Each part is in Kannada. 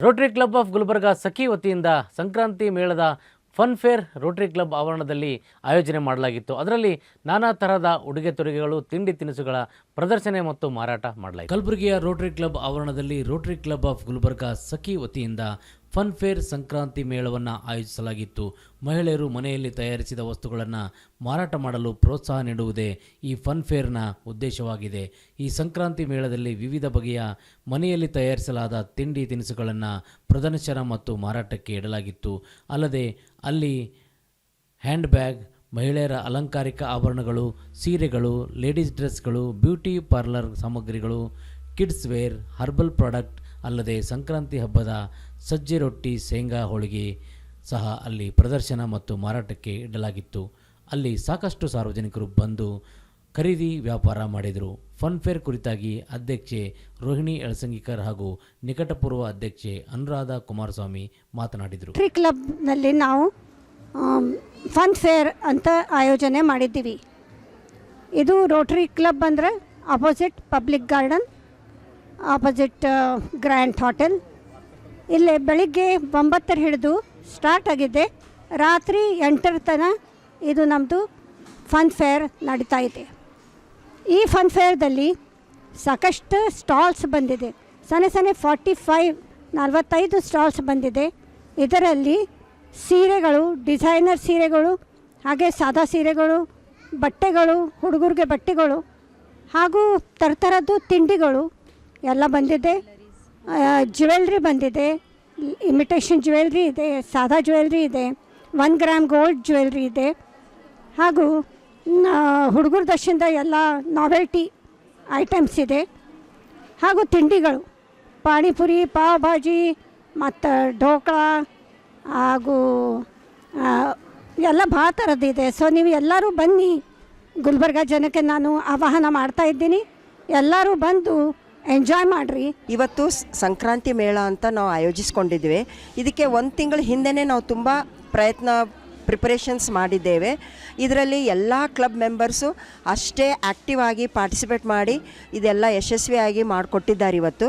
ರೋಟರಿ ಕ್ಲಬ್ ಆಫ್ ಗುಲ್ಬರ್ಗಾ ಸಖಿ ವತಿಯಿಂದ ಸಂಕ್ರಾಂತಿ ಮೇಳದ ಫನ್ ಫೇರ್ ರೋಟರಿ ಕ್ಲಬ್ ಆವರಣದಲ್ಲಿ ಆಯೋಜನೆ ಮಾಡಲಾಗಿತ್ತು. ಅದರಲ್ಲಿ ನಾನಾ ತರಹದ ಉಡುಗೆ ತೊಡುಗೆಗಳು, ತಿಂಡಿ ತಿನಿಸುಗಳ ಪ್ರದರ್ಶನ ಮತ್ತು ಮಾರಾಟ ಮಾಡಲಾಯಿತು. ಕಲಬುರಗಿಯ ರೋಟರಿ ಕ್ಲಬ್ ಆವರಣದಲ್ಲಿ ರೋಟರಿ ಕ್ಲಬ್ ಆಫ್ ಗುಲ್ಬರ್ಗಾ ಸಖಿ ವತಿಯಿಂದ ಫನ್ ಫೇರ್ ಸಂಕ್ರಾಂತಿ ಮೇಳವನ್ನು ಆಯೋಜಿಸಲಾಗಿತ್ತು. ಮಹಿಳೆಯರು ಮನೆಯಲ್ಲಿ ತಯಾರಿಸಿದ ವಸ್ತುಗಳನ್ನು ಮಾರಾಟ ಮಾಡಲು ಪ್ರೋತ್ಸಾಹ ನೀಡುವುದೇ ಈ ಫನ್ ಫೇರ್ನ ಉದ್ದೇಶವಾಗಿದೆ. ಈ ಸಂಕ್ರಾಂತಿ ಮೇಳದಲ್ಲಿ ವಿವಿಧ ಬಗೆಯ ಮನೆಯಲ್ಲಿ ತಯಾರಿಸಲಾದ ತಿಂಡಿ ತಿನಿಸುಗಳನ್ನು ಪ್ರದರ್ಶನ ಮತ್ತು ಮಾರಾಟಕ್ಕೆ ಇಡಲಾಗಿತ್ತು. ಅಲ್ಲದೆ ಅಲ್ಲಿ ಹ್ಯಾಂಡ್ ಬ್ಯಾಗ್, ಮಹಿಳೆಯರ ಅಲಂಕಾರಿಕ ಆಭರಣಗಳು, ಸೀರೆಗಳು, ಲೇಡೀಸ್ ಡ್ರೆಸ್ಗಳು, ಬ್ಯೂಟಿ ಪಾರ್ಲರ್ ಸಾಮಗ್ರಿಗಳು, ಕಿಡ್ಸ್ ವೇರ್, ಹರ್ಬಲ್ ಪ್ರಾಡಕ್ಟ್, ಅಲ್ಲದೆ ಸಂಕ್ರಾಂತಿ ಹಬ್ಬದ ಸಜ್ಜೆ ರೊಟ್ಟಿ, ಶೇಂಗಾ ಹೋಳಿಗೆ ಸಹ ಅಲ್ಲಿ ಪ್ರದರ್ಶನ ಮತ್ತು ಮಾರಾಟಕ್ಕೆ ಇಡಲಾಗಿತ್ತು. ಅಲ್ಲಿ ಸಾಕಷ್ಟು ಸಾರ್ವಜನಿಕರು ಬಂದು ಖರೀದಿ ವ್ಯಾಪಾರ ಮಾಡಿದರು. ಫನ್ ಫೇರ್ ಕುರಿತಾಗಿ ಅಧ್ಯಕ್ಷೆ ರೋಹಿಣಿ ಎಳಸಂಗಿಕರ್ ಹಾಗೂ ನಿಕಟಪೂರ್ವ ಅಧ್ಯಕ್ಷೆ ಅನುರಾಧ ಕುಮಾರಸ್ವಾಮಿ ಮಾತನಾಡಿದರು. ರೋಟರಿ ಕ್ಲಬ್ನಲ್ಲಿ ನಾವು ಫನ್ ಫೇರ್ ಅಂತ ಆಯೋಜನೆ ಮಾಡಿದ್ದೀವಿ. ಇದು ರೋಟರಿ ಕ್ಲಬ್ ಅಂದರೆ opposite public garden, opposite grand hotel. ಇಲ್ಲೇ ಬೆಳಿಗ್ಗೆ 9 ಹಿಡಿದು ಸ್ಟಾರ್ಟ್ ಆಗಿದೆ, ರಾತ್ರಿ 8 ತನಕ ಇದು ನಮ್ಮದು ಫನ್ ಫೇರ್ ನಡೀತಾ ಇದೆ. ಈ ಫನ್ ಫೇರ್ದಲ್ಲಿ ಸಾಕಷ್ಟು ಸ್ಟಾಲ್ಸ್ ಬಂದಿದೆ. ಸಣ್ಣ 45 ಸ್ಟಾಲ್ಸ್ ಬಂದಿದೆ. ಇದರಲ್ಲಿ ಸೀರೆಗಳು, ಡಿಸೈನರ್ ಸೀರೆಗಳು, ಹಾಗೆ ಸಾದಾ ಸೀರೆಗಳು, ಬಟ್ಟೆಗಳು, ಹುಡುಗರಿಗೆ ಬಟ್ಟೆಗಳು, ಹಾಗೂ ಥರದ್ದು ತಿಂಡಿಗಳು ಎಲ್ಲ ಬಂದಿದೆ. ಜ್ಯುವೆಲ್ರಿ ಬಂದಿದೆ, ಇಮಿಟೇಷನ್ ಜ್ಯುವೆಲ್ರಿ ಇದೆ, ಸಾದಾ ಜ್ಯುವೆಲ್ರಿ ಇದೆ, 1 ಗ್ರಾಮ್ ಗೋಲ್ಡ್ ಜ್ಯುವೆಲ್ರಿ ಇದೆ, ಹಾಗೂ ಹುಡುಗರ ದಶಿಂದ ಎಲ್ಲ ನಾವೆಲ್ಟಿ ಐಟಮ್ಸ್ ಇದೆ. ಹಾಗೂ ತಿಂಡಿಗಳು, ಪಾನಿಪುರಿ, ಪಾವ್ ಭಾಜಿ ಮತ್ತು ಢೋಕ್ಳಾ ಹಾಗೂ ಎಲ್ಲ ಭಾಳ ಥರದ್ದಿದೆ. ಸೊ ನೀವು ಎಲ್ಲರೂ ಬನ್ನಿ. ಗುಲ್ಬರ್ಗಾ ಜನಕ್ಕೆ ನಾನು ಆಹ್ವಾನ ಮಾಡ್ತಾ ಇದ್ದೀನಿ, ಎಲ್ಲರೂ ಬಂದು ಎಂಜಾಯ್ ಮಾಡಿರಿ. ಇವತ್ತು ಸಂಕ್ರಾಂತಿ ಮೇಳ ಅಂತ ನಾವು ಆಯೋಜಿಸ್ಕೊಂಡಿದ್ವಿ. ಇದಕ್ಕೆ 1 ತಿಂಗಳ ಹಿಂದೆಯೇ ನಾವು ತುಂಬ ಪ್ರಿಪರೇಷನ್ಸ್ ಮಾಡಿದ್ದೇವೆ. ಇದರಲ್ಲಿ ಎಲ್ಲ ಕ್ಲಬ್ ಮೆಂಬರ್ಸು ಅಷ್ಟೇ ಆ್ಯಕ್ಟಿವ್ ಆಗಿ ಪಾರ್ಟಿಸಿಪೇಟ್ ಮಾಡಿ ಇದೆಲ್ಲ ಯಶಸ್ವಿಯಾಗಿ ಮಾಡಿಕೊಟ್ಟಿದ್ದಾರೆ. ಇವತ್ತು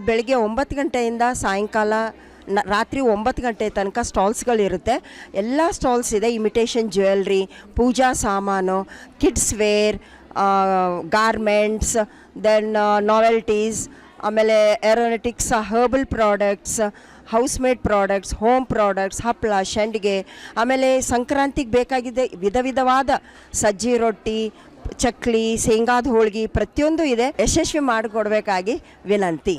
ಬೆಳಗ್ಗೆ 9 ಗಂಟೆಯಿಂದ ಸಾಯಂಕಾಲ ರಾತ್ರಿ 9 ಗಂಟೆ ತನಕ ಸ್ಟಾಲ್ಸ್ಗಳಿರುತ್ತೆ. ಎಲ್ಲ ಸ್ಟಾಲ್ಸ್ ಇದೆ. ಇಮಿಟೇಷನ್ ಜ್ಯುವೆಲ್ರಿ, ಪೂಜಾ ಸಾಮಾನು, kids wear, garments, then novelties, ಆಮೇಲೆ aeronautics, herbal products, house made products, home products, ಹಪ್ಪಳ, ಸಂಡಿಗೆ, ಆಮೇಲೆ ಸಂಕ್ರಾಂತಿಗೆ ಬೇಕಾಗಿದೆ ವಿಧವಾದ ಸಜ್ಜಿ ರೊಟ್ಟಿ, ಚಕ್ಲಿ, ಶೇಂಗಾದ ಹೋಳಿಗೆ ಪ್ರತಿಯೊಂದು ಇದೆ. ಯಶಸ್ವಿ ಮಾಡಿಕೊಡ್ಬೇಕಾಗಿ ವಿನಂತಿ.